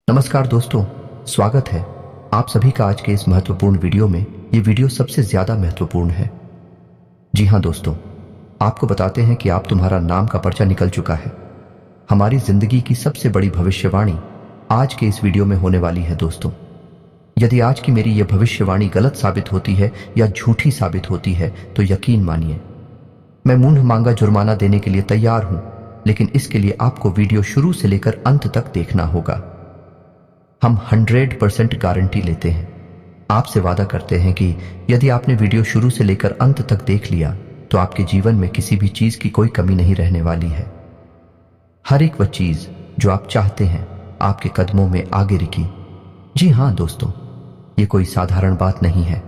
नमस्कार दोस्तों, स्वागत है आप सभी का आज के इस महत्वपूर्ण वीडियो में। ये वीडियो सबसे ज्यादा महत्वपूर्ण है। जी हाँ दोस्तों, आपको बताते हैं कि आप तुम्हारा नाम का पर्चा निकल चुका है। हमारी जिंदगी की सबसे बड़ी भविष्यवाणी आज के इस वीडियो में होने वाली है। दोस्तों, यदि आज की मेरी यह भविष्यवाणी गलत साबित होती है या झूठी साबित होती है तो यकीन मानिए मैं मुंह मांगा जुर्माना देने के लिए तैयार हूं, लेकिन इसके लिए आपको वीडियो शुरू से लेकर अंत तक देखना होगा। हम 100% गारंटी लेते हैं, आपसे वादा करते हैं कि यदि आपने वीडियो शुरू से लेकर अंत तक देख लिया तो आपके जीवन में किसी भी चीज की कोई कमी नहीं रहने वाली है। हर एक वह चीज जो आप चाहते हैं आपके कदमों में आगे रुकी। जी हाँ दोस्तों, ये कोई साधारण बात नहीं है,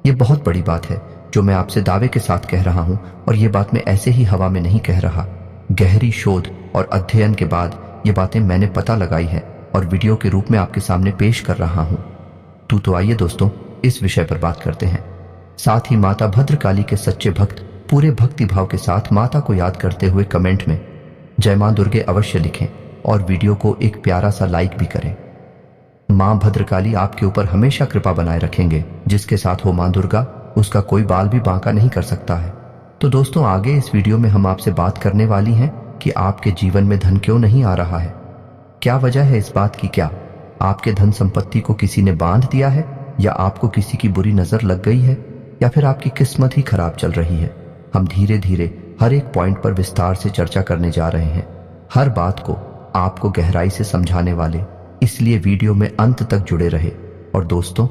ये बहुत बड़ी बात है जो मैं आपसे दावे के साथ कह रहा हूं। और ये बात मैं ऐसे ही हवा में नहीं कह रहा, गहरी शोध और अध्ययन के बाद ये बातें मैंने पता लगाई है और वीडियो के रूप में आपके सामने पेश कर रहा हूं। तो आइए दोस्तों, इस विषय पर बात करते हैं। साथ ही माता भद्रकाली के सच्चे भक्त पूरे भक्ति भाव के साथ माता को याद करते हुए कमेंट में जय मां दुर्गे अवश्य लिखें और वीडियो को एक प्यारा सा लाइक भी करें। मां भद्रकाली आपके ऊपर हमेशा कृपा बनाए रखेंगे। जिसके साथ हो मां दुर्गा, उसका कोई बाल भी बांका नहीं कर सकता है। तो दोस्तों, आगे इस वीडियो में हम आपसे बात करने वाली हैं कि आपके जीवन में धन क्यों नहीं आ रहा है। क्या वजह है इस बात की? क्या आपके धन संपत्ति को किसी ने बांध दिया है, या आपको किसी की बुरी नजर लग गई है, या फिर आपकी किस्मत ही खराब चल रही है? हम धीरे धीरे हर एक पॉइंट पर विस्तार से चर्चा करने जा रहे हैं, हर बात को आपको गहराई से समझाने वाले। इसलिए वीडियो में अंत तक जुड़े रहे। और दोस्तों,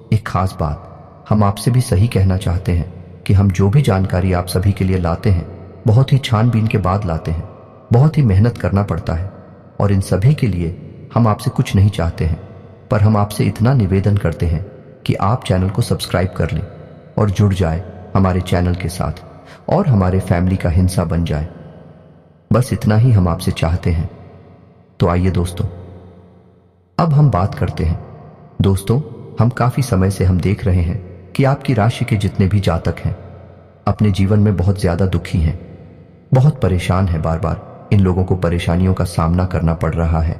एक खास बात हम आपसे भी सही कहना चाहते हैं कि हम जो भी जानकारी आप सभी के लिए लाते हैं बहुत ही छानबीन के बाद लाते हैं। बहुत ही मेहनत करना पड़ता है और इन सभी के लिए हम आपसे कुछ नहीं चाहते हैं, पर हम आपसे इतना निवेदन करते हैं कि आप चैनल को सब्सक्राइब कर लें और जुड़ जाए हमारे चैनल के साथ और हमारे फैमिली का हिस्सा बन जाए। बस इतना ही हम आपसे चाहते हैं। तो आइए दोस्तों, अब हम बात करते हैं। दोस्तों, हम काफी समय से हम देख रहे हैं कि आपकी राशि के जितने भी जातक हैं अपने जीवन में बहुत ज्यादा दुखी हैं, बहुत परेशान हैं। बार बार इन लोगों को परेशानियों का सामना करना पड़ रहा है,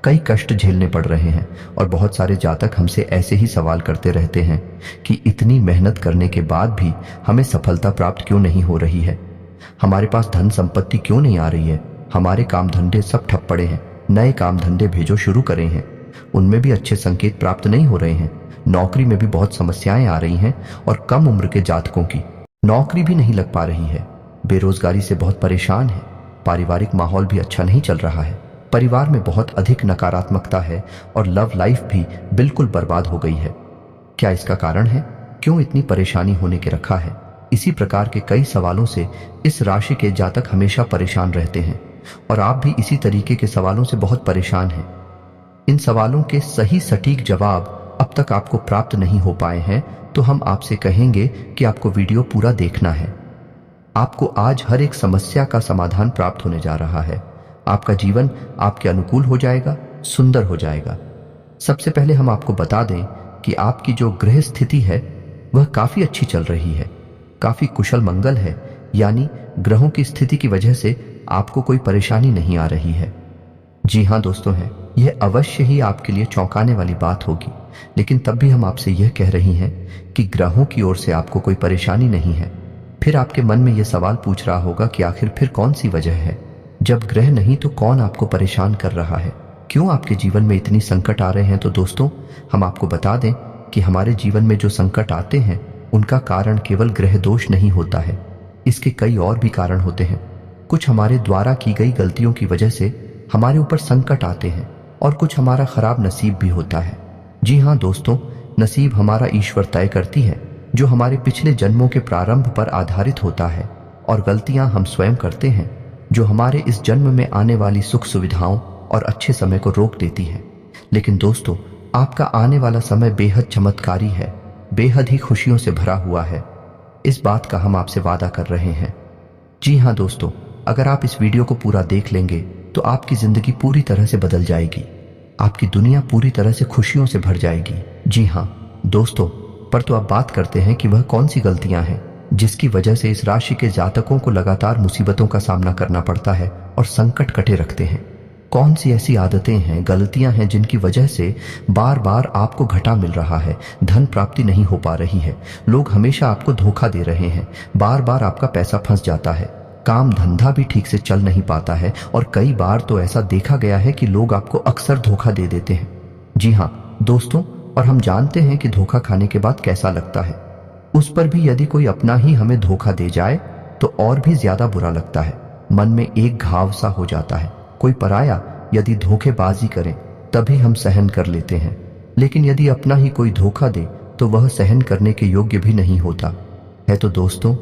कई कष्ट झेलने पड़ रहे हैं। और बहुत सारे जातक हमसे ऐसे ही सवाल करते रहते हैं कि इतनी मेहनत करने के बाद भी हमें सफलता प्राप्त क्यों नहीं हो रही है, हमारे पास धन संपत्ति क्यों नहीं आ रही है, हमारे काम धंधे सब ठप पड़े हैं, नए काम धंधे भेजो शुरू करें हैं, उनमें भी अच्छे संकेत प्राप्त नहीं हो रहे हैं, नौकरी में भी बहुत समस्याएं आ रही हैं और कम उम्र के जातकों की नौकरी भी नहीं लग पा रही है, बेरोजगारी से बहुत परेशान है, पारिवारिक माहौल भी अच्छा नहीं चल रहा है, परिवार में बहुत अधिक नकारात्मकता है और लव लाइफ भी बिल्कुल बर्बाद हो गई है। क्या इसका कारण है? क्यों इतनी परेशानी होने के रखा है? इसी प्रकार के कई सवालों से इस राशि के जातक हमेशा परेशान रहते हैं और आप भी इसी तरीके के सवालों से बहुत परेशान हैं। इन सवालों के सही सटीक जवाब अब तक आपको प्राप्त नहीं हो पाए हैं, तो हम आपसे कहेंगे कि आपको वीडियो पूरा देखना है। आपको आज हर एक समस्या का समाधान प्राप्त होने जा रहा है। आपका जीवन आपके अनुकूल हो जाएगा, सुंदर हो जाएगा। सबसे पहले हम आपको बता दें कि आपकी जो ग्रह स्थिति है वह काफी अच्छी चल रही है, काफी कुशल मंगल है, यानी ग्रहों की स्थिति की वजह से आपको कोई परेशानी नहीं आ रही है। जी हाँ दोस्तों, है यह अवश्य ही आपके लिए चौंकाने वाली बात होगी, लेकिन तब भी हम आपसे यह कह रही हैं कि ग्रहों की ओर से आपको कोई परेशानी नहीं है। फिर आपके मन में यह सवाल पूछ रहा होगा कि आखिर फिर कौन सी वजह है? जब ग्रह नहीं तो कौन आपको परेशान कर रहा है? क्यों आपके जीवन में इतनी संकट आ रहे हैं? तो दोस्तों, हम आपको बता दें कि हमारे जीवन में जो संकट आते हैं उनका कारण केवल ग्रह दोष नहीं होता है, इसके कई और भी कारण होते हैं। कुछ हमारे द्वारा की गई गलतियों की वजह से हमारे ऊपर संकट आते हैं और कुछ हमारा खराब नसीब भी होता है। जी हाँ दोस्तों, नसीब हमारा ईश्वर तय करती है, जो हमारे पिछले जन्मों के प्रारंभ पर आधारित होता है, और गलतियां हम स्वयं करते हैं जो हमारे इस जन्म में आने वाली सुख सुविधाओं और अच्छे समय को रोक देती है। लेकिन दोस्तों, आपका आने वाला समय बेहद चमत्कारी है, बेहद ही खुशियों से भरा हुआ है। इस बात का हम आपसे वादा कर रहे हैं। जी हाँ दोस्तों, अगर आप इस वीडियो को पूरा देख लेंगे तो आपकी जिंदगी पूरी तरह से बदल जाएगी, आपकी दुनिया पूरी तरह से खुशियों से भर जाएगी। जी हाँ दोस्तों, पर तो अब बात करते हैं कि वह कौन सी गलतियां हैं जिसकी वजह से इस राशि के जातकों को लगातार मुसीबतों का सामना करना पड़ता है और संकट कटे रखते हैं। कौन सी ऐसी आदतें हैं, गलतियां हैं जिनकी वजह से बार बार आपको घाटा मिल रहा है, धन प्राप्ति नहीं हो पा रही है, लोग हमेशा आपको धोखा दे रहे हैं, बार बार आपका पैसा फंस जाता है, काम धंधा भी ठीक से चल नहीं पाता है, और कई बार तो ऐसा देखा गया है कि लोग आपको अक्सर धोखा दे देते हैं। जी हाँ दोस्तों, और हम जानते हैं कि धोखा खाने के बाद कैसा लगता है। उस पर भी यदि कोई अपना ही हमें धोखा दे जाए तो और भी ज्यादा बुरा लगता है, मन में एक घाव सा हो जाता है। कोई पराया यदि धोखेबाजी करे तभी हम सहन कर लेते हैं, लेकिन यदि अपना ही कोई धोखा दे तो वह सहन करने के योग्य भी नहीं होता है। तो दोस्तों,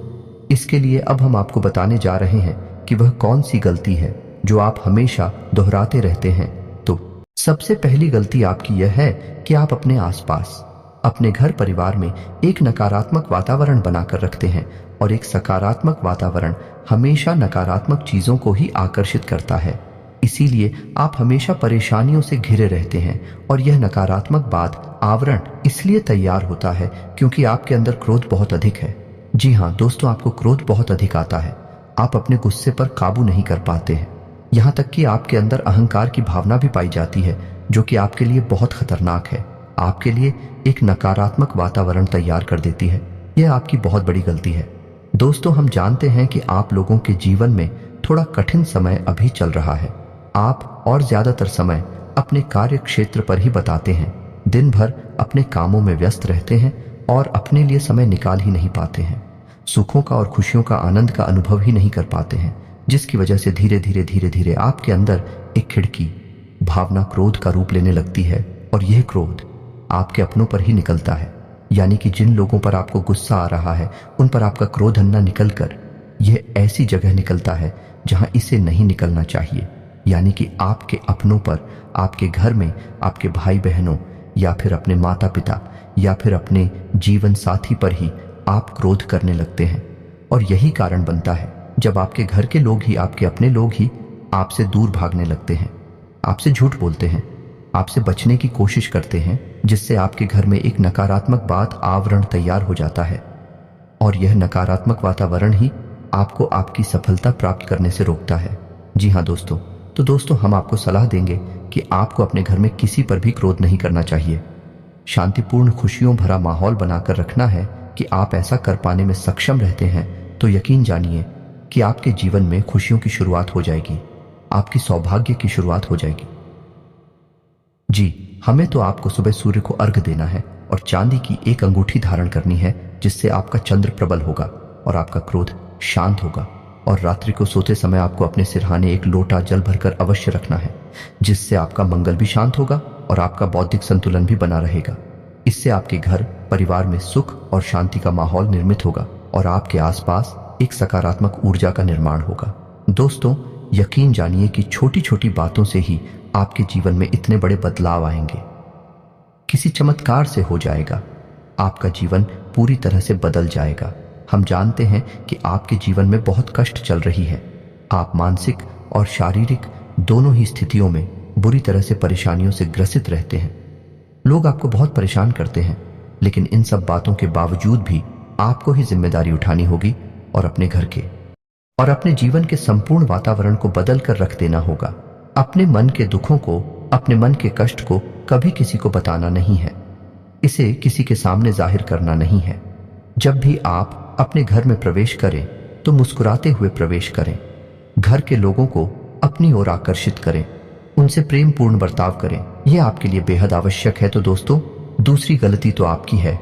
इसके लिए अब हम आपको बताने जा रहे हैं कि वह कौन सी गलती है जो आप हमेशा दोहराते रहते हैं। तो सबसे पहली गलती आपकी यह है कि आप अपने आसपास, अपने घर परिवार में एक नकारात्मक वातावरण बनाकर रखते हैं, और एक सकारात्मक वातावरण हमेशा नकारात्मक चीजों को ही आकर्षित करता है। इसीलिए आप हमेशा परेशानियों से घिरे रहते हैं, और यह नकारात्मक बात आवरण इसलिए तैयार होता है क्योंकि आपके अंदर क्रोध बहुत अधिक है। जी हाँ दोस्तों, आपको क्रोध बहुत अधिक आता है, आप अपने गुस्से पर काबू नहीं कर पाते हैं, यहाँ तक कि आपके अंदर अहंकार की भावना भी पाई जाती है, जो कि आपके लिए बहुत खतरनाक है, आपके लिए एक नकारात्मक वातावरण तैयार कर देती है। यह आपकी बहुत बड़ी गलती है। दोस्तों, हम जानते हैं कि आप लोगों के जीवन में थोड़ा कठिन समय अभी चल रहा है। आप और ज्यादातर समय अपने कार्य क्षेत्र पर ही बताते हैं, दिन भर अपने कामों में व्यस्त रहते हैं और अपने लिए समय निकाल ही नहीं पाते हैं, सुखों का और खुशियों का आनंद का अनुभव ही नहीं कर पाते हैं, जिसकी वजह से धीरे धीरे आपके अंदर एक खिड़की भावना क्रोध का रूप लेने लगती है, और यह क्रोध आपके अपनों पर ही निकलता है। यानी कि जिन लोगों पर आपको गुस्सा आ रहा है उन पर आपका क्रोध अन्ना निकलकर यह ऐसी जगह निकलता है जहां इसे नहीं निकलना चाहिए, यानी कि आपके अपनों पर, आपके घर में, आपके भाई बहनों या फिर अपने माता पिता या फिर अपने जीवन साथी पर ही आप क्रोध करने लगते हैं। और यही कारण बनता है जब आपके घर के लोग ही, आपके अपने लोग ही आपसे दूर भागने लगते हैं, आपसे झूठ बोलते हैं, आपसे बचने की कोशिश करते हैं, जिससे आपके घर में एक नकारात्मक बात आवरण तैयार हो जाता है, और यह नकारात्मक वातावरण ही आपको आपकी सफलता प्राप्त करने से रोकता है। जी हाँ दोस्तों, तो दोस्तों हम आपको सलाह देंगे कि आपको अपने घर में किसी पर भी क्रोध नहीं करना चाहिए। शांतिपूर्ण खुशियों भरा माहौल बनाकर रखना है कि आप ऐसा कर पाने में सक्षम रहते हैं तो यकीन जानिए कि आपके जीवन में खुशियों की शुरुआत हो जाएगी, आपकी सौभाग्य की शुरुआत हो जाएगी। जी, हमें तो आपको सुबह सूर्य को अर्घ्य देना है और चांदी की एक अंगूठी धारण करनी है, जिससे आपका चंद्र प्रबल होगा और आपका क्रोध शांत होगा। और रात्रि को सोते समय आपको अपने सिरहाने एक लोटा जल भरकर अवश्य रखना है, जिससे आपका मंगल भी शांत होगा और आपका बौद्धिक संतुलन भी बना रहेगा। इससे आपके घर परिवार में सुख और शांति का माहौल निर्मित होगा और आपके आसपास एक सकारात्मक ऊर्जा का निर्माण होगा। दोस्तों, यकीन जानिए कि छोटी छोटी बातों से ही आपके जीवन में इतने बड़े बदलाव आएंगे, किसी चमत्कार से हो जाएगा, आपका जीवन पूरी तरह से बदल जाएगा। हम जानते हैं कि आपके जीवन में बहुत कष्ट चल रही है, आप मानसिक और शारीरिक दोनों ही स्थितियों में बुरी तरह से परेशानियों से ग्रसित रहते हैं। लोग आपको बहुत परेशान करते हैं, लेकिन इन सब बातों के बावजूद भी आपको ही जिम्मेदारी उठानी होगी और अपने घर के और अपने जीवन के संपूर्ण वातावरण को बदल कर रख देना होगा। अपने मन के दुखों को, अपने मन के कष्ट को कभी किसी को बताना नहीं है, इसे किसी के सामने जाहिर करना नहीं है। जब भी आप अपने घर में प्रवेश करें तो मुस्कुराते हुए प्रवेश करें, घर के लोगों को अपनी ओर आकर्षित करें, उनसे प्रेम पूर्ण बर्ताव करें, यह आपके लिए बेहद आवश्यक है। तो दोस्तों, दूसरी गलती तो आपकी है,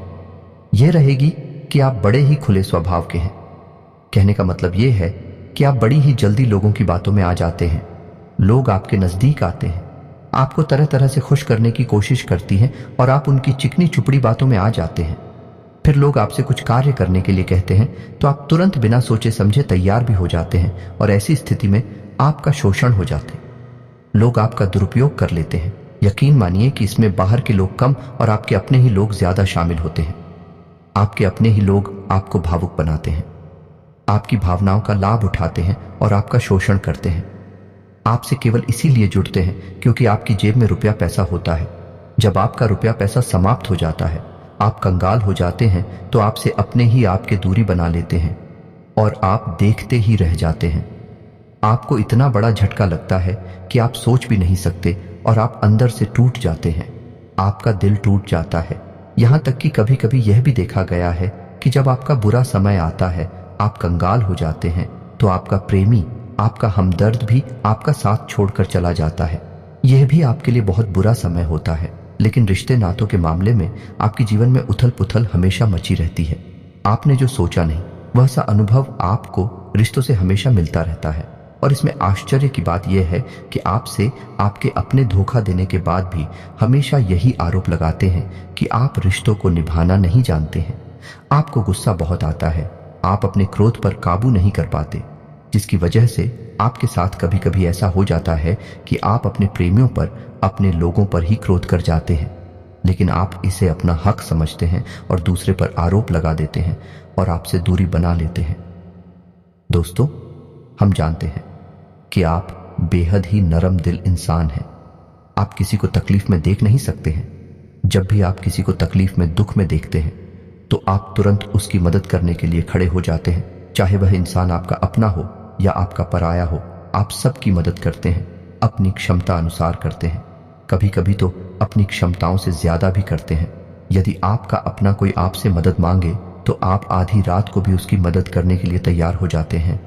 यह रहेगी कि आप बड़े ही खुले स्वभाव के हैं। कहने का मतलब यह है कि आप बड़ी ही जल्दी लोगों की बातों में आ जाते हैं, लोग आपके नजदीक आते हैं, आपको तरह तरह से खुश करने की कोशिश करती हैं और आप उनकी चिकनी चुपड़ी बातों में आ जाते हैं। फिर लोग आपसे कुछ कार्य करने के लिए कहते हैं तो आप तुरंत बिना सोचे समझे तैयार भी हो जाते हैं, और ऐसी स्थिति में आपका शोषण हो जाते हैं, लोग आपका दुरुपयोग कर लेते हैं। यकीन मानिए कि इसमें बाहर के लोग कम और आपके अपने ही लोग ज्यादा शामिल होते हैं। आपके अपने ही लोग आपको भावुक बनाते हैं, आपकी भावनाओं का लाभ उठाते हैं और आपका शोषण करते हैं। आपसे केवल इसीलिए जुड़ते हैं क्योंकि आपकी जेब में रुपया पैसा होता है। जब आपका रुपया पैसा समाप्त हो जाता है, आप कंगाल हो जाते हैं, तो आपसे अपने ही आपके दूरी बना लेते हैं और आप देखते ही रह जाते हैं। आपको इतना बड़ा झटका लगता है कि आप सोच भी नहीं सकते और आप अंदर से टूट जाते हैं। आपका दिल टूट जाता है। यहाँ तक कि कभी कभी यह भी देखा गया है कि जब आपका बुरा समय आता है, आप कंगाल हो जाते हैं, तो आपका प्रेमी, आपका हमदर्द भी आपका साथ छोड़कर चला जाता है। यह भी आपके लिए बहुत बुरा समय होता है। लेकिन रिश्ते नातों के मामले में आपके जीवन में उथल पुथल हमेशा मची रहती है। आपने जो सोचा नहीं वह सा अनुभव आपको रिश्तों से हमेशा मिलता रहता है। और इसमें आश्चर्य की बात यह है कि आपसे आपके अपने धोखा देने के बाद भी हमेशा यही आरोप लगाते हैं कि आप रिश्तों को निभाना नहीं जानते हैं। आपको गुस्सा बहुत आता है, आप अपने क्रोध पर काबू नहीं कर पाते, जिसकी वजह से आपके साथ कभी कभी ऐसा हो जाता है कि आप अपने प्रेमियों पर, अपने लोगों पर ही क्रोध कर जाते हैं। लेकिन आप इसे अपना हक समझते हैं और दूसरे पर आरोप लगा देते हैं और आपसे दूरी बना लेते हैं। दोस्तों, हम जानते हैं कि आप बेहद ही नरम दिल इंसान हैं। आप किसी को तकलीफ में देख नहीं सकते हैं। जब भी आप किसी को तकलीफ में, दुख में देखते हैं तो आप तुरंत उसकी मदद करने के लिए खड़े हो जाते हैं। चाहे वह इंसान आपका अपना हो या आपका पराया हो, आप सबकी मदद करते हैं, अपनी क्षमता अनुसार करते हैं। कभी कभी तो अपनी क्षमताओं से ज्यादा भी करते हैं। यदि आपका अपना कोई आपसे मदद मांगे तो आप आधी रात को भी उसकी मदद करने के लिए तैयार हो जाते हैं।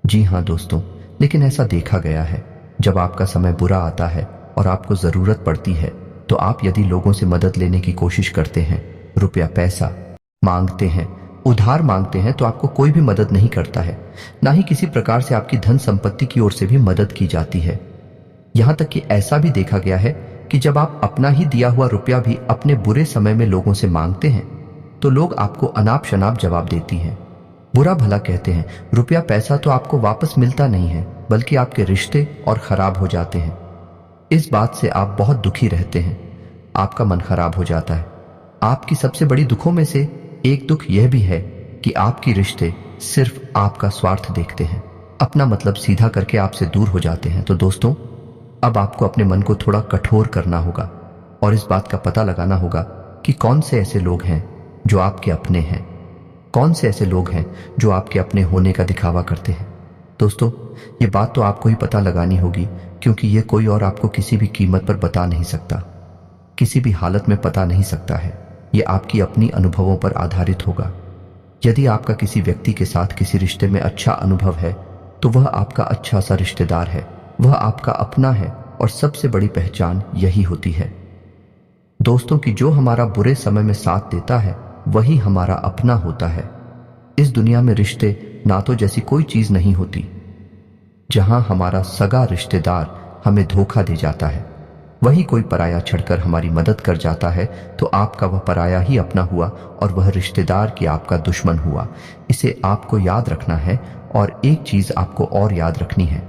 जी हाँ दोस्तों, लेकिन ऐसा देखा गया है, जब आपका समय बुरा आता है और आपको जरूरत पड़ती है तो आप यदि लोगों से मदद लेने की कोशिश करते हैं, रुपया पैसा मांगते हैं, उधार मांगते हैं, तो आपको कोई भी मदद नहीं करता है। ना ही किसी प्रकार से आपकी धन संपत्ति की ओर से भी मदद की जाती है। यहां तक कि ऐसा भी देखा गया है कि जब आप अपना ही दिया हुआ रुपया भी अपने बुरे समय में लोगों से मांगते हैं तो लोग आपको अनाप शनाप जवाब देती हैं, बुरा भला कहते हैं। रुपया पैसा तो आपको वापस मिलता नहीं है, बल्कि आपके रिश्ते और खराब हो जाते हैं। इस बात से आप बहुत दुखी रहते हैं, आपका मन खराब हो जाता है। आपकी सबसे बड़ी दुखों में से एक दुख यह भी है कि आपके रिश्ते सिर्फ आपका स्वार्थ देखते हैं, अपना मतलब सीधा करके आपसे दूर हो जाते हैं। तो दोस्तों, अब आपको अपने मन को थोड़ा कठोर करना होगा और इस बात का पता लगाना होगा कि कौन से ऐसे लोग हैं जो आपके अपने हैं, कौन से ऐसे लोग हैं जो आपके अपने होने का दिखावा करते हैं। दोस्तों, ये बात तो आपको ही पता लगानी होगी, क्योंकि ये कोई और आपको किसी भी कीमत पर बता नहीं सकता, किसी भी हालत में पता नहीं सकता है। ये आपकी अपनी अनुभवों पर आधारित होगा। यदि आपका किसी व्यक्ति के साथ किसी रिश्ते में अच्छा अनुभव है तो वह आपका अच्छा सा रिश्तेदार है, वह आपका अपना है और सबसे बड़ी पहचान यही होती है दोस्तों कि जो हमारा बुरे समय में साथ देता है वही हमारा अपना होता है। इस दुनिया में रिश्ते नातों जैसी कोई चीज नहीं होती। जहां हमारा सगा रिश्तेदार हमें धोखा दे जाता है, वही कोई पराया छड़कर हमारी मदद कर जाता है, तो आपका वह पराया ही अपना हुआ और वह रिश्तेदार की आपका दुश्मन हुआ। इसे आपको याद रखना है। और एक चीज आपको और याद रखनी है,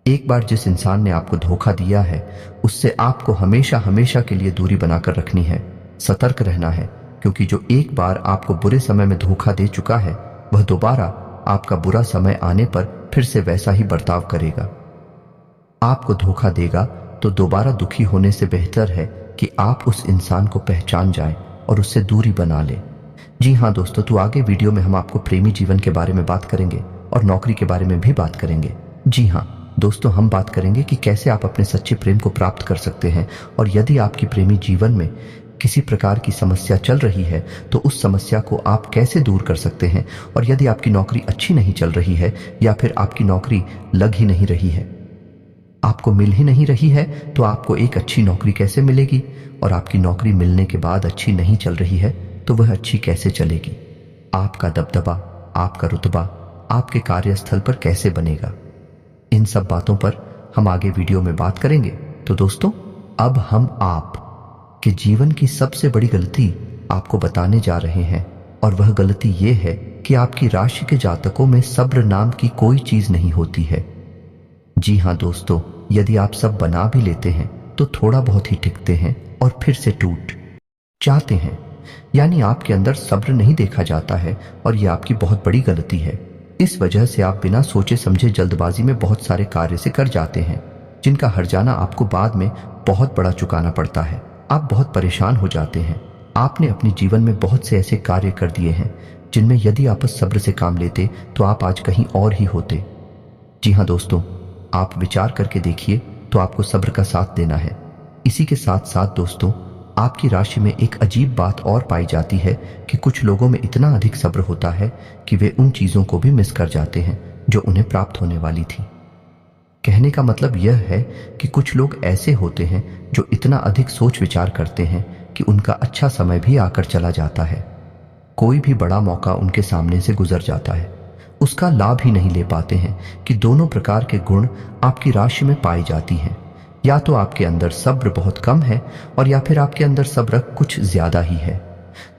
एक बार जिस इंसान ने आपको धोखा दिया है उससे आपको हमेशा हमेशा के लिए दूरी बनाकर रखनी है। सतर्क रहना है, क्योंकि जो एक बार आपको बुरे समय में धोखा दे चुका है वह दोबारा आपका बुरा समय आने पर फिर से वैसा ही बर्ताव करेगा, आपको धोखा देगा। तो दोबारा दुखी होने से बेहतर है कि आप उस इंसान को पहचान जाएं और उससे दूरी बना लें। जी हाँ दोस्तों, तो आगे वीडियो में हम आपको प्रेमी जीवन के बारे में बात करेंगे और नौकरी के बारे में भी बात करेंगे। जी हाँ दोस्तों, हम बात करेंगे कि कैसे आप अपने सच्चे प्रेम को प्राप्त कर सकते हैं, और यदि आपकी प्रेमी जीवन में किसी प्रकार की समस्या चल रही है तो उस समस्या को आप कैसे दूर कर सकते हैं। और यदि आपकी नौकरी अच्छी नहीं चल रही है या फिर आपकी नौकरी लग ही नहीं रही है, आपको मिल ही नहीं रही है, तो आपको एक अच्छी नौकरी कैसे मिलेगी। और आपकी नौकरी मिलने के बाद अच्छी नहीं चल रही है तो वह अच्छी कैसे चलेगी। आपका दबदबा, आपका रुतबा आपके कार्यस्थल पर कैसे बनेगा। इन सब बातों पर हम आगे वीडियो में बात करेंगे। तो दोस्तों, अब हम आप के जीवन की सबसे बड़ी गलती आपको बताने जा रहे हैं, और वह गलती ये है कि आपकी राशि के जातकों में सब्र नाम की कोई चीज नहीं होती है। जी हाँ दोस्तों, यदि आप सब बना भी लेते हैं तो थोड़ा बहुत ही टिकते हैं और फिर से टूट जाते हैं। यानी आपके अंदर सब्र नहीं देखा जाता है, और यह आपकी बहुत बड़ी गलती है। इस वजह से आप बिना सोचे समझे जल्दबाजी में बहुत सारे कार्य से कर जाते हैं, जिनका हर्जाना आपको बाद में बहुत बड़ा चुकाना पड़ता है। आप बहुत परेशान हो जाते हैं। आपने अपने जीवन में बहुत से ऐसे कार्य कर दिए हैं जिनमें यदि आप सब्र से काम लेते तो आप आज कहीं और ही होते। जी हाँ दोस्तों, आप विचार करके देखिए तो आपको सब्र का साथ देना है। इसी के साथ साथ दोस्तों, आपकी राशि में एक अजीब बात और पाई जाती है कि कुछ लोगों में इतना अधिक सब्र होता है कि वे उन चीज़ों को भी मिस कर जाते हैं जो उन्हें प्राप्त होने वाली थी। कहने का मतलब यह है कि कुछ लोग ऐसे होते हैं जो इतना अधिक सोच विचार करते हैं कि उनका अच्छा समय भी आकर चला जाता है। कोई भी बड़ा मौका उनके सामने से गुजर जाता है, उसका लाभ ही नहीं ले पाते हैं कि दोनों प्रकार के गुण आपकी राशि में पाई जाती हैं। या तो आपके अंदर सब्र बहुत कम है और या फिर आपके अंदर सब्र कुछ ज्यादा ही है।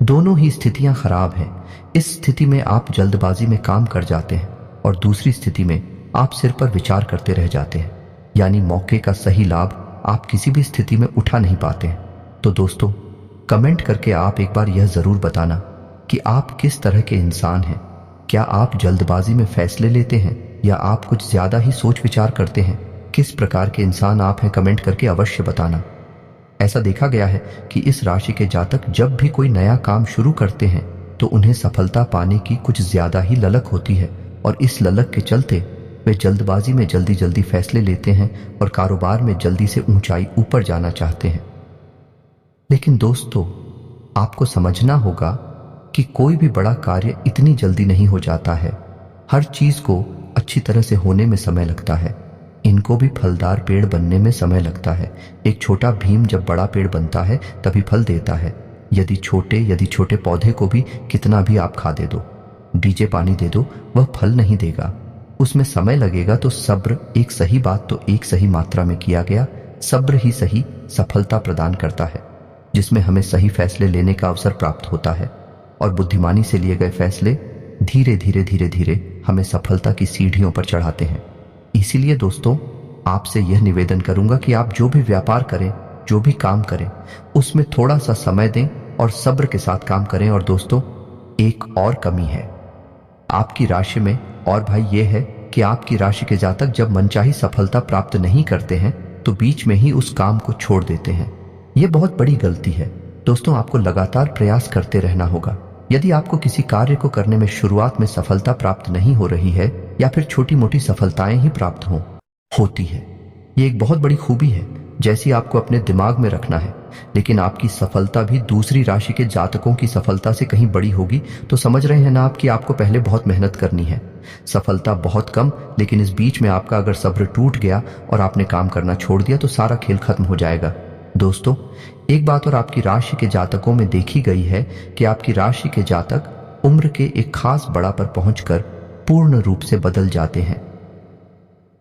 दोनों ही स्थितियां खराब हैं। इस स्थिति में आप जल्दबाजी में काम कर जाते हैं और दूसरी स्थिति में आप सिर पर विचार करते रह जाते हैं, यानी मौके का सही लाभ आप किसी भी स्थिति में उठा नहीं पाते हैं। तो दोस्तों, कमेंट करके आप एक बार यह जरूर बताना कि आप किस तरह के इंसान हैं। क्या आप जल्दबाजी में फैसले लेते हैं या आप कुछ ज्यादा ही सोच विचार करते हैं? किस प्रकार के इंसान आप हैं, कमेंट करके अवश्य बताना। ऐसा देखा गया है कि इस राशि के जातक जब भी कोई नया काम शुरू करते हैं तो उन्हें सफलता पाने की कुछ ज्यादा ही ललक होती है और इस ललक के चलते वे जल्दबाजी में जल्दी जल्दी फैसले लेते हैं और कारोबार में जल्दी से ऊंचाई ऊपर जाना चाहते हैं। लेकिन दोस्तों, आपको समझना होगा कि कोई भी बड़ा कार्य इतनी जल्दी नहीं हो जाता है। हर चीज को अच्छी तरह से होने में समय लगता है। इनको भी फलदार पेड़ बनने में समय लगता है। एक छोटा भीम जब बड़ा पेड़ बनता है तभी फल देता है। यदि छोटे पौधे को भी कितना भी आप खाद दे दो, बीजे पानी दे दो, वह फल नहीं देगा, उसमें समय लगेगा। तो सब्र, एक सही बात तो एक सही मात्रा में किया गया सब्र ही सही सफलता प्रदान करता है, जिसमें हमें सही फैसले लेने का अवसर प्राप्त होता है और बुद्धिमानी से लिए गए फैसले धीरे धीरे हमें सफलता की सीढ़ियों पर चढ़ाते हैं। इसीलिए दोस्तों, आपसे यह निवेदन करूंगा कि आप जो भी व्यापार करें, जो भी काम करें, उसमें थोड़ा सा समय दें और सब्र के साथ काम करें। और दोस्तों, एक और कमी है आपकी राशि में, और भाई ये है कि आपकी राशि के जातक जब मनचाही सफलता प्राप्त नहीं करते हैं तो बीच में ही उस काम को छोड़ देते हैं। यह बहुत बड़ी गलती है। दोस्तों, आपको लगातार प्रयास करते रहना होगा। यदि आपको किसी कार्य को करने में शुरुआत में सफलता प्राप्त नहीं हो रही है या फिर छोटी मोटी सफलताएं ही प्राप्त होती है, ये एक बहुत बड़ी खूबी है जैसी आपको अपने दिमाग में रखना है। लेकिन आपकी सफलता भी दूसरी राशि के जातकों की सफलता से कहीं बड़ी होगी तो समझ रहे हैं ना आप कि आपको पहले बहुत मेहनत करनी है। सफलता बहुत कम, लेकिन इस बीच में आपका अगर सब्र टूट गया और आपने काम करना छोड़ दिया तो सारा खेल खत्म हो जाएगा। दोस्तों, एक बात और आपकी राशि के जातकों में देखी गई है कि आपकी राशि के जातक उम्र के एक खास बड़ा पर पहुंचकर पूर्ण रूप से बदल जाते हैं।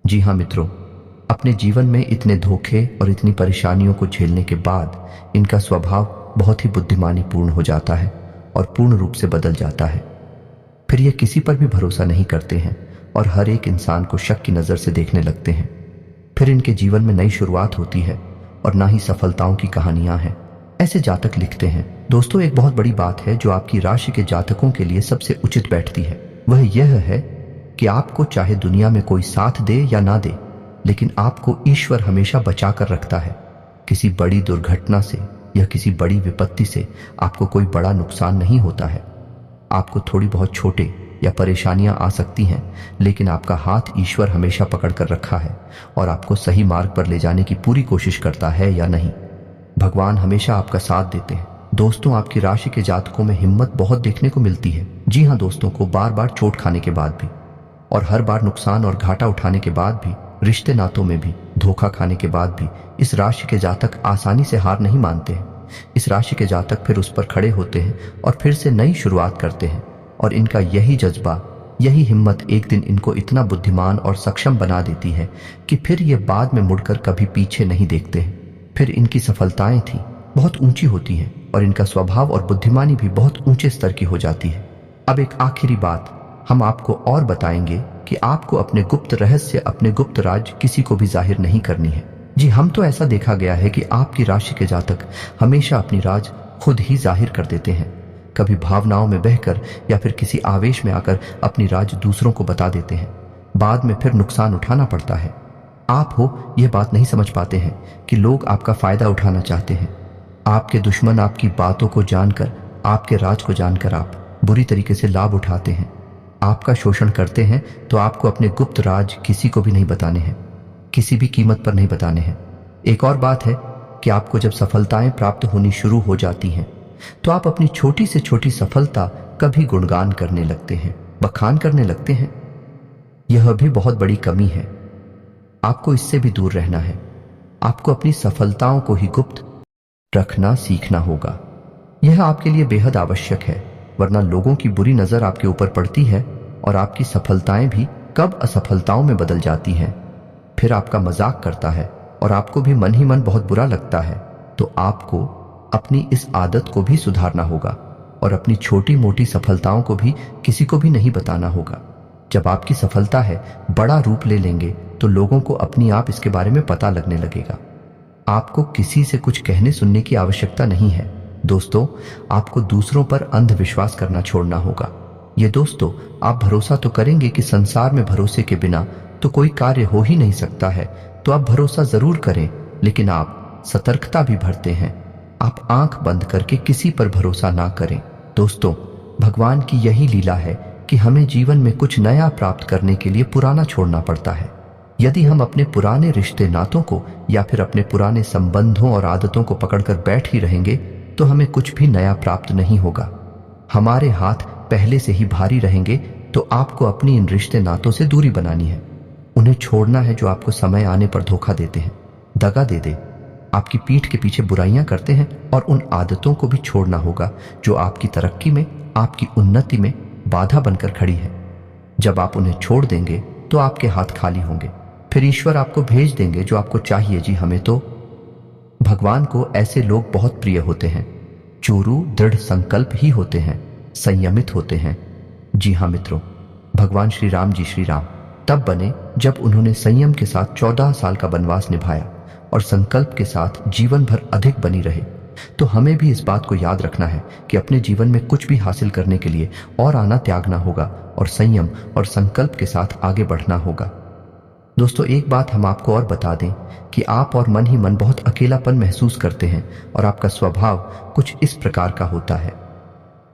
जी हाँ मित्रों, अपने जीवन में इतने धोखे और इतनी परेशानियों को झेलने के बाद इनका स्वभाव बहुत ही बुद्धिमानी पूर्ण हो जाता है और पूर्ण रूप से बदल जाता है। फिर ये किसी पर भी भरोसा नहीं करते हैं और हर एक इंसान को शक की नजर से देखने लगते हैं। फिर इनके जीवन में नई शुरुआत होती है और ना ही सफलताओं की कहानियां हैं। ऐसे जातक लिखते हैं। दोस्तों, एक बहुत बड़ी बात है जो आपकी राशि के जातकों के लिए सबसे उचित बैठती है, वह यह है कि आपको चाहे दुनिया में कोई साथ दे या ना दे, लेकिन आपको ईश्वर हमेशा बचा कर रखता है। किसी बड़ी दुर्घटना से या किसी बड़ी विपत्ति से आपको कोई बड़ा नुकसान नहीं होता है। आपको थोड़ी बहुत छोटे या परेशानियां आ सकती हैं, लेकिन आपका हाथ ईश्वर हमेशा पकड़ कर रखा है और आपको सही मार्ग पर ले जाने की पूरी कोशिश करता है या नहीं। भगवान हमेशा आपका साथ देते हैं। दोस्तों, आपकी राशि के जातकों में हिम्मत बहुत देखने को मिलती है। जी हाँ दोस्तों, को बार बार चोट खाने के बाद भी और हर बार नुकसान और घाटा उठाने के बाद भी, रिश्ते नातों में भी धोखा खाने के बाद भी इस राशि के जातक आसानी से हार नहीं मानते हैं। इस राशि के जातक फिर उस पर खड़े होते हैं और फिर से नई शुरुआत करते हैं और इनका यही जज्बा, यही हिम्मत एक दिन इनको इतना बुद्धिमान और सक्षम बना देती है कि फिर ये बाद में मुड़कर कभी पीछे नहीं देखते हैं। फिर इनकी सफलताएं थी बहुत ऊंची होती हैं और इनका स्वभाव और बुद्धिमानी भी बहुत ऊंचे स्तर की हो जाती है। अब एक आखिरी बात हम आपको और बताएंगे कि आपको अपने गुप्त रहस्य, अपने गुप्त राज किसी को भी जाहिर नहीं करनी है। जी, हम तो ऐसा देखा गया है कि आपकी राशि के जातक हमेशा अपनी राज खुद ही जाहिर कर देते हैं। कभी भावनाओं में बहकर या फिर किसी आवेश में आकर अपनी राज दूसरों को बता देते हैं। बाद में फिर नुकसान उठाना पड़ता है। आप हो यह बात नहीं समझ पाते हैं कि लोग आपका फायदा उठाना चाहते हैं। आपके दुश्मन आपकी बातों को जानकर, आपके राज को जानकर आप बुरी तरीके से लाभ उठाते हैं। आपका शोषण करते हैं तो आपको अपने गुप्त राज किसी को भी नहीं बताने हैं, किसी भी कीमत पर नहीं बताने हैं। एक और बात है कि आपको जब सफलताएं प्राप्त होनी शुरू हो जाती हैं तो आप अपनी छोटी से छोटी सफलता का भी गुणगान करने लगते हैं, बखान करने लगते हैं। यह भी बहुत बड़ी कमी है। आपको इससे भी दूर रहना है। आपको अपनी सफलताओं को ही गुप्त रखना सीखना होगा। यह आपके लिए बेहद आवश्यक है, वरना लोगों की बुरी नजर आपके ऊपर पड़ती है और आपकी सफलताएं भी कब असफलताओं में बदल जाती हैं। फिर आपका मजाक करता है और आपको भी मन ही मन बहुत बुरा लगता है। तो आपको अपनी इस आदत को भी सुधारना होगा और अपनी छोटी मोटी सफलताओं को भी किसी को भी नहीं बताना होगा। जब आपकी सफलता है बड़ा रूप ले लेंगे तो लोगों को अपनी आप इसके बारे में पता लगने लगेगा। आपको किसी से कुछ कहने सुनने की आवश्यकता नहीं है। दोस्तों, आपको दूसरों पर अंधविश्वास करना छोड़ना होगा। ये दोस्तों, आप भरोसा तो करेंगे कि संसार में भरोसे के बिना तो कोई कार्य हो ही नहीं सकता है, तो आप भरोसा जरूर करें, लेकिन आप सतर्कता भी भरते हैं। आप आंख बंद करके किसी पर भरोसा ना करें। दोस्तों, भगवान की यही लीला है कि हमें जीवन में कुछ नया प्राप्त करने के लिए पुराना छोड़ना पड़ता है। यदि हम अपने पुराने रिश्ते नातों को या फिर अपने पुराने संबंधों और आदतों को पकड़कर बैठ ही रहेंगे तो हमें कुछ भी नया प्राप्त नहीं होगा। हमारे हाथ पहले से ही भारी रहेंगे, तो आपको अपनी इन रिश्ते नातों से दूरी बनानी है। उन्हें छोड़ना है जो आपको समय आने पर धोखा देते हैं, दगा दे आपकी पीठ के पीछे बुराइयां करते हैं, और उन आदतों को भी छोड़ना होगा जो आपकी तरक्की में, आपकी उन्नति में बाधा बनकर खड़ी है। जब आप उन्हें छोड़ देंगे तो आपके हाथ खाली होंगे। फिर ईश्वर आपको भेज देंगे जो आपको चाहिए। जी, हमें तो भगवान को ऐसे लोग बहुत प्रिय होते हैं। चोरू दृढ़ संकल्प ही होते हैं, संयमित होते हैं। जी हाँ मित्रों, भगवान श्री राम जी श्री राम तब बने जब उन्होंने संयम के साथ 14 साल का वनवास निभाया और संकल्प के साथ जीवन भर अधिक बनी रहे। तो हमें भी इस बात को याद रखना है कि अपने जीवन में कुछ भी हासिल करने के लिए और आना त्यागना होगा और संयम और संकल्प के साथ आगे बढ़ना होगा। दोस्तों, एक बात हम आपको और बता दें कि आप और मन ही मन बहुत अकेलापन महसूस करते हैं और आपका स्वभाव कुछ इस प्रकार का होता है,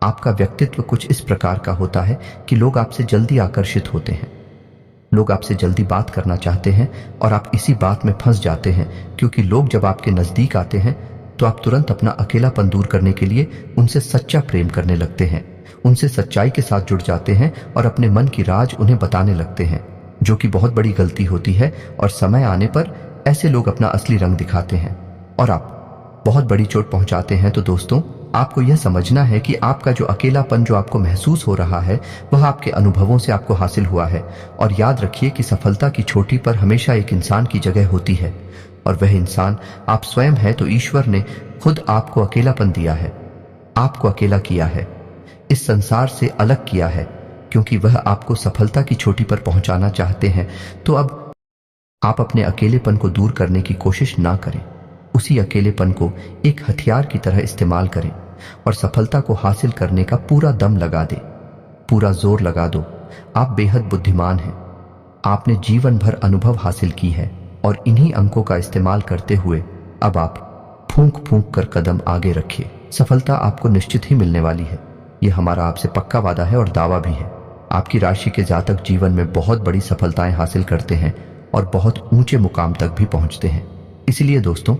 आपका व्यक्तित्व कुछ इस प्रकार का होता है कि लोग आपसे जल्दी आकर्षित होते हैं, लोग आपसे जल्दी बात करना चाहते हैं और आप इसी बात में फंस जाते हैं, क्योंकि लोग जब आपके नजदीक आते हैं तो आप तुरंत अपना अकेलापन दूर करने के लिए उनसे सच्चा प्रेम करने लगते हैं, उनसे सच्चाई के साथ जुड़ जाते हैं और अपने मन की राज उन्हें बताने लगते हैं, जो कि बहुत बड़ी गलती होती है। और समय आने पर ऐसे लोग अपना असली रंग दिखाते हैं और आप बहुत बड़ी चोट पहुंचाते हैं। तो दोस्तों, आपको यह समझना है कि आपका जो अकेलापन जो आपको महसूस हो रहा है वह आपके अनुभवों से आपको हासिल हुआ है। और याद रखिए कि सफलता की चोटी पर हमेशा एक इंसान की जगह होती है और वह इंसान आप स्वयं है। तो ईश्वर ने खुद आपको अकेलापन दिया है, आपको अकेला किया है, इस संसार से अलग किया है, क्योंकि वह आपको सफलता की चोटी पर पहुंचाना चाहते हैं। तो अब आप अपने अकेलेपन को दूर करने की कोशिश ना करें, उसी अकेलेपन को एक हथियार की तरह इस्तेमाल करें और सफलता को हासिल करने का पूरा दम लगा दें, पूरा जोर लगा दो। आप बेहद बुद्धिमान हैं, आपने जीवन भर अनुभव हासिल की है और इन्हीं अंकों का इस्तेमाल करते हुए अब आप फूंक फूंक कर कदम आगे रखिए। सफलता आपको निश्चित ही मिलने वाली है, यह हमारा आपसे पक्का वादा है और दावा भी है। आपकी राशि के जातक जीवन में बहुत बड़ी सफलताएं हासिल करते हैं और बहुत ऊंचे मुकाम तक भी पहुंचते हैं। इसलिए दोस्तों,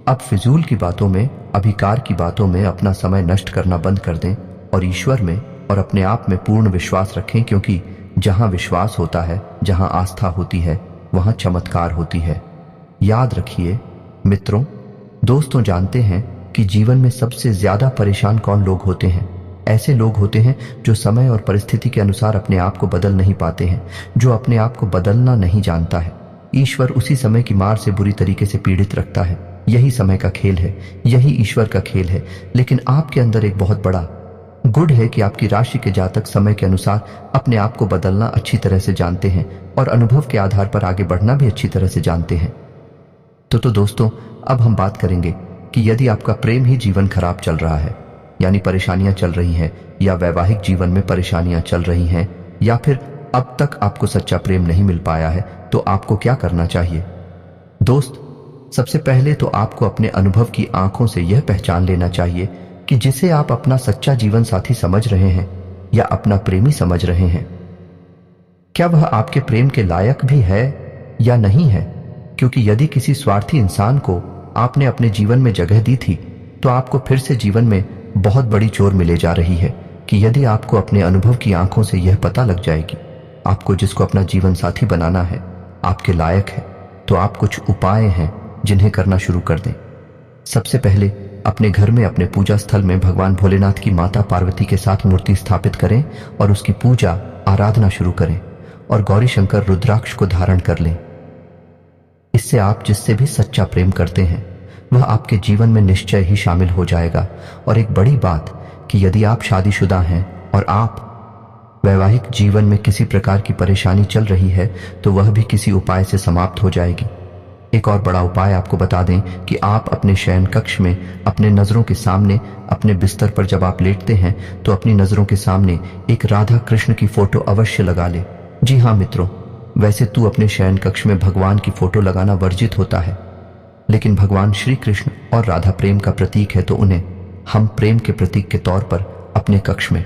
अब फिजूल की बातों में, अभिकार की बातों में अपना समय नष्ट करना बंद कर दें और ईश्वर में और अपने आप में पूर्ण विश्वास रखें, क्योंकि जहां विश्वास होता है, जहां आस्था होती है, वहां चमत्कार होती है। याद रखिए मित्रों, दोस्तों, जानते हैं कि जीवन में सबसे ज्यादा परेशान कौन लोग होते हैं? ऐसे लोग होते हैं जो समय और परिस्थिति के अनुसार अपने आप को बदल नहीं पाते हैं, जो अपने आप को बदलना नहीं जानता है। ईश्वर उसी समय की मार से बुरी तरीके से पीड़ित रखता है। यही समय का खेल है, यही ईश्वर का खेल है। लेकिन आपके अंदर एक बहुत बड़ा गुण है कि आपकी राशि के जातक समय के अनुसार अपने आप को बदलना अच्छी तरह से जानते हैं और अनुभव के आधार पर आगे बढ़ना भी अच्छी तरह से जानते हैं। तो दोस्तों, अब हम बात करेंगे कि यदि आपका प्रेम ही जीवन खराब चल रहा है, यानी परेशानियां चल रही हैं, या वैवाहिक जीवन में परेशानियां चल रही हैं, या फिर अब तक आपको सच्चा प्रेम नहीं मिल पाया है, तो आपको क्या करना चाहिए? दोस्त, सबसे पहले तो आपको अपने अनुभव की आंखों से यह पहचान लेना चाहिए कि जिसे आप अपना सच्चा जीवन साथी समझ रहे हैं या अपना प्रेमी समझ रहे हैं, क्या वह आपके प्रेम के लायक भी है या नहीं है? क्योंकि यदि किसी स्वार्थी इंसान को आपने अपने जीवन में जगह दी थी, तो आपको फिर से जीवन में बहुत बड़ी चोर मिले जा रही है कि यदि आपको अपने अनुभव की आंखों से यह पता लग जाएगी आपको जिसको अपना जीवन साथी बनाना है आपके लायक है, तो आप कुछ उपाय हैं जिन्हें करना शुरू कर दें। सबसे पहले अपने घर में अपने पूजा स्थल में भगवान भोलेनाथ की माता पार्वती के साथ मूर्ति स्थापित करें और उसकी पूजा आराधना शुरू करें और गौरी शंकर रुद्राक्ष को धारण कर लें। इससे आप जिससे भी सच्चा प्रेम करते हैं वह आपके जीवन में निश्चय ही शामिल हो जाएगा। और एक बड़ी बात कि यदि आप शादीशुदा हैं और आप वैवाहिक जीवन में किसी प्रकार की परेशानी चल रही है तो वह भी किसी उपाय से समाप्त हो जाएगी। एक और बड़ा उपाय आपको बता दें कि आप अपने शयन कक्ष में अपने नजरों के सामने अपने बिस्तर पर जब आप लेटते हैं तो अपनी नजरों के सामने एक राधा कृष्ण की फोटो अवश्य लगा ले। जी हाँ मित्रों, वैसे तू अपने शयन कक्ष में भगवान की फोटो लगाना वर्जित होता है, लेकिन भगवान श्री कृष्ण और राधा प्रेम का प्रतीक है, तो उन्हें हम प्रेम के प्रतीक के तौर पर अपने कक्ष में